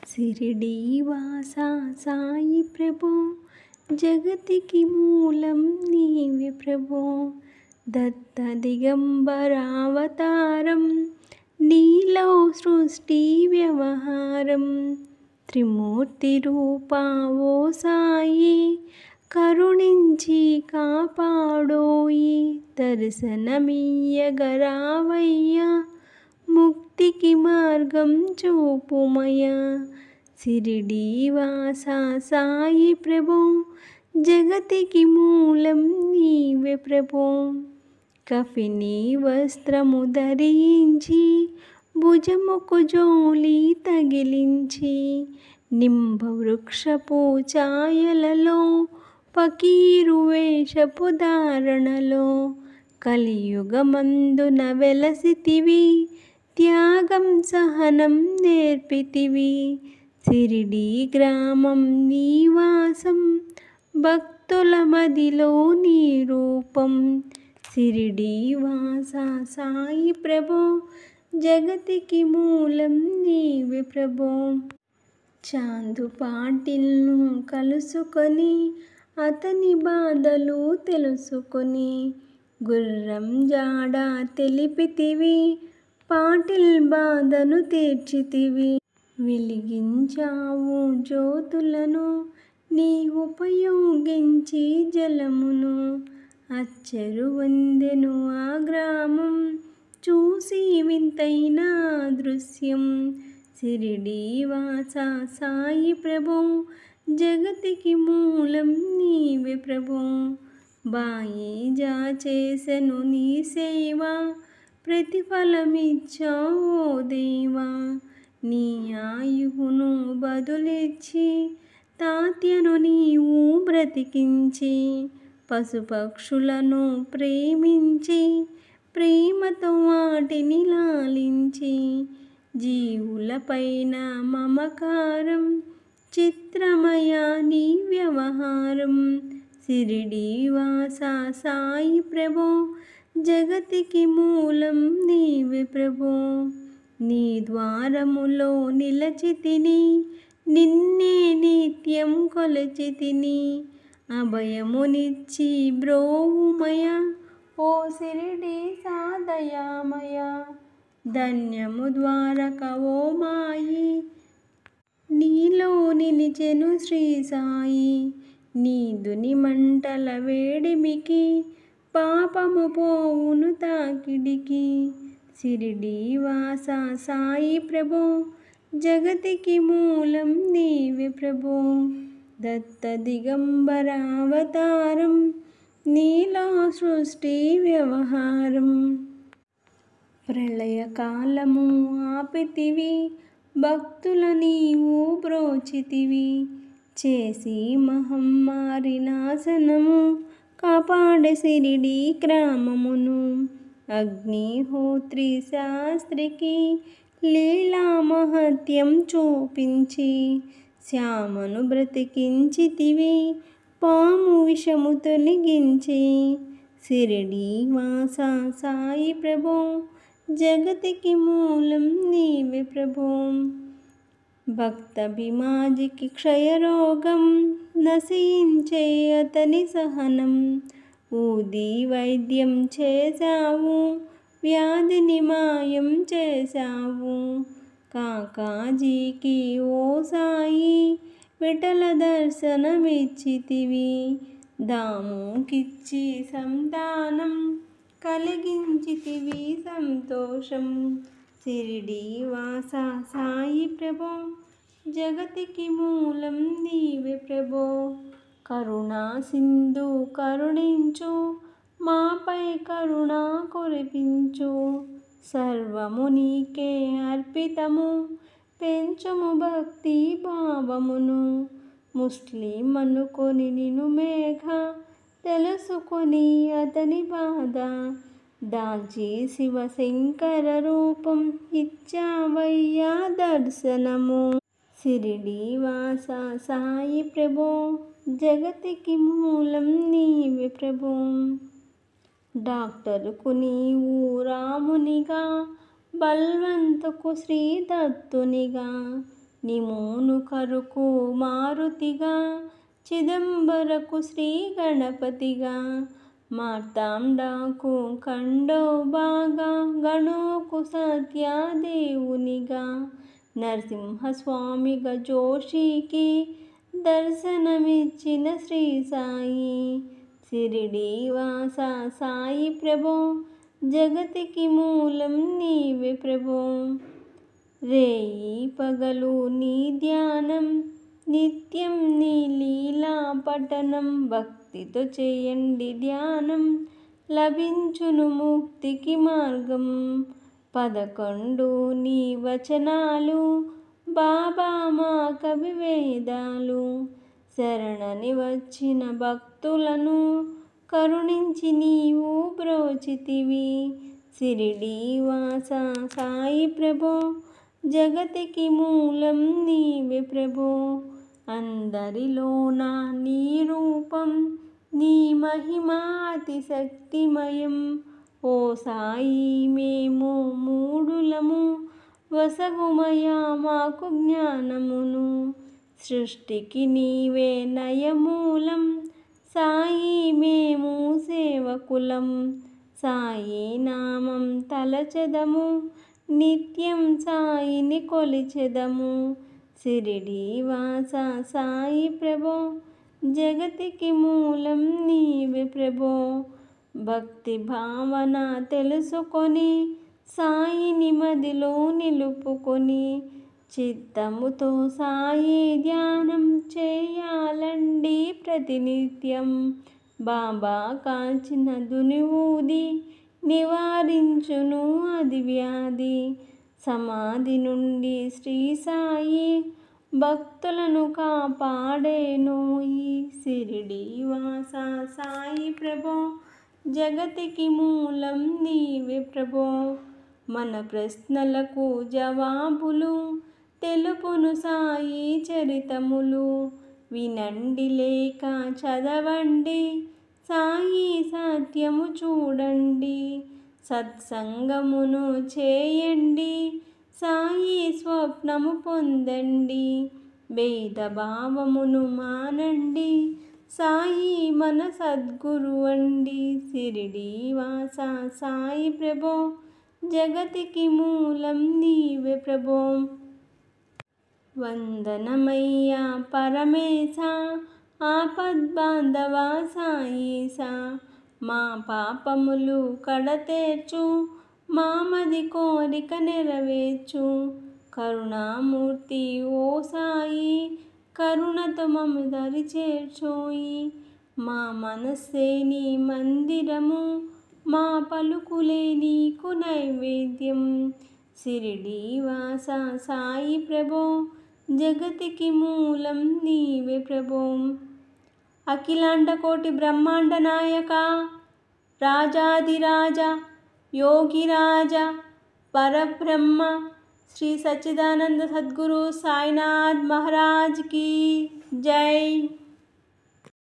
షిరిడీవాసా సాయి ప్రభో, జగతికి మూలం నీవే ప్రభో. దత్త దిగంబరావతారం, నీలో సృష్టి వ్యవహారం. త్రిమూర్తి రూపా ఓ సాయి, కరుణించి కాపాడోయి. దర్శనమియ్యగరావయ్యా, ముక్తికి మార్గం చూపుమయ్యా. షిరిడీవాసా సాయి ప్రభో, జగతికి మూలం నీవే ప్రభో. కఫినీ వస్త్రము ధరించి, భుజముకు జోలి తగిలించి, నింబ వృక్షపు ఛాయలలో, ఫకీరు వేషపు ధారణలో, కలియుగమందున వెలసితివి. త్యాగం సహనం నేర్పితివి. షిరిడీ గ్రామం నీవాసం, భక్తుల మదిలో నీ రూపం. షిరిడీవాసా సాయి ప్రభో, జగతికి మూలం నీవే ప్రభో. చాందు పాటిల్ను కలుసుకొని, అతని బాధలు తెలుసుకొని, గుర్రం జాడ తెలిపితివి. పాటిల్ బాధను తీర్చితివి. వెలిగించావు జ్యోతులను, నీ ఉపయోగించి జలమును. అచ్చెరువొందెను ఆ గ్రామం, చూసి వింతైన దృశ్యం. షిరిడీవాసా సాయి ప్రభో, జగతికి మూలం నీవే ప్రభో. బాయిజా చేసెను నీ సేవ, ప్రతిఫలమిచ్చావో దేవా. నీ ఆయువును బదులిచ్చి, తాత్యను నీవు బ్రతికించి. పశుపక్షులను ప్రేమించి, ప్రేమతో వాటిని లాలించి. జీవులపైన మమకారం, చిత్రమయా నీ వ్యవహారం. షిరిడీవాసా సాయి ప్రభో, జగతికి మూలం నీవే ప్రభో. నీ ద్వారములో నిలచితిని, నిన్నే నిత్యం కొలచితిని. అభయమునిచ్చి బ్రోవుమయా, ఓ షిరిడీసా దయామయా. ధన్యము ద్వారక ఓ మాయి, నీలో నిలిచెను శ్రీ సాయి. నీదుని మంటల వేడిమికి, పాపము పోవును తాకిడికి. షిరిడీవాసా సాయి ప్రభో, జగతికి మూలం నీవే ప్రభో. దత్త దిగంబరావతారం, నీలో సృష్టి వ్యవహారం. ప్రళయకాలము ఆపితివి, భక్తుల నీవు బ్రోచితివి. చేసి మహమ్మారి నాశనము, కాపాడే షిరిడీ గ్రామమును. అగ్నిహోత్రి శాస్త్రికి లీలా మహత్యం చూపించి, శ్యామను బ్రతికించితివి. పాము విషము తొలగించి. షిరిడీవాసా సాయి ప్రభో, జగతికి మూలం నీవే ప్రభో. భక్త భీమాజికి క్షయరోగం, నశించే అతని సహనం. ఊది వైద్యం చేశావు, వ్యాధిని మాయం చేశావు. కాకాజీకి ఓ సాయి, విఠల దర్శనమిచ్చితివి. దాముకిచ్చి సంతానం, కలిగించితివి సంతోషం. షిరిడీవాసా సాయి ప్రభో, జగతికి మూలం నీవే ప్రభో. కరుణా సింధు కరుణించు, మాపై కరుణ కురిపించు. సర్వము నీకే అర్పితము, పెంచుము భక్తి భావమును. ముస్లిం అనుకొని నిను మేఘ, తెలుసుకొని అతని బాధ. దాల్చి శివశంకర రూపం, ఇచ్చావయ్యా దర్శనము. షిరిడీవాసా సాయి ప్రభో, జగతికి మూలం నీవే ప్రభో. డాక్టరుకు నీవు రామునిగా, బల్వంతుకు శ్రీ దత్తునిగా. నిమో మమ్మును కరుకు మారుతిగా, చిదంబరకు శ్రీ గణపతిగా, మార్తాండాకు ఖండోబాగా, గణోకు సత్యదేవునిగా, నరసింహస్వామిగా జోషికి దర్శనమిచ్చిన శ్రీ సాయి. షిరిడీవాస సాయి ప్రభో, జగతికి మూలం నీవే ప్రభో. రేయి పగలు నీ ధ్యానం, నిత్యం నీ లీలా పఠనం, భక్తితో చేయండి ధ్యానం, లభించును ముక్తికి మార్గం. 11 నీ వచనాలు బాబా మా కవివేదాలు, శరణని వచ్చిన భక్తులను కరుణించి నీవు బ్రోచితివి. షిరిడీవాస సాయి ప్రభో, జగతికి మూలం నీవే ప్రభో. అందరిలోన నీ రూపం, నీ మహిమా అతి శక్తిమయం. ఓ సాయి మేము మూఢులము, వసగుమయా మాకు జ్ఞానమును. సృష్టికి నీవే నయమూలం, సాయి మేము సేవకులం. సాయి నామం తలచెదము, నిత్యం సాయిని కొలిచెదము. షిరిడీవాస సాయి ప్రభో, జగతికి మూలం నీవే ప్రభో. భక్తి భావన తెలుసుకొని, సాయిని మదిలో నిలుపుకొని, చిత్తముతో సాయి ధ్యానం చేయాలండి ప్రతినిత్యం. బాబా కాల్చిన దునివూది నివారించును అది వ్యాధి. సమాధి నుండి శ్రీ సాయి భక్తులను కాపాడేనోయి. షిరిడీవాస సాయి ప్రభో, జగతికి మూలం నీవే ప్రభో. మన ప్రశ్నలకు జవాబులు తెలుపును సాయి చరితములు. వినండి లేక చదవండి, సాయి సత్యము చూడండి. సత్సంగమును చేయండి, సాయి స్వప్నము పొందండి. భేదభావమును మానండి, సాయి మన సద్గురు అండి. షిరిడీవాస సాయి ప్రభో, జగతికి మూలం నీవే ప్రభో. వందనమయ్యా పరమేశ, ఆపద్బాంధవా సాయీసా. మా పాపములు కడతేర్చు, మామది కోరిక నెరవేర్చు. కరుణామూర్తి ఓ సాయి, కరుణతో మము దరి చేర్చోయి. మా మనస్సే నీ మందిరము, మా పలుకులే నీకు నైవేద్యం. షిరిడీవాస సాయి ప్రభో, జగతికి మూలం నీవే ప్రభో. అఖిలాండ కోటి బ్రహ్మాండ నాయక, రాజాధిరాజ, యోగిరాజ, పరబ్రహ్మ, శ్రీ సచ్చిదానంద సద్గురు సాయినాథ్ మహారాజ్ की जय।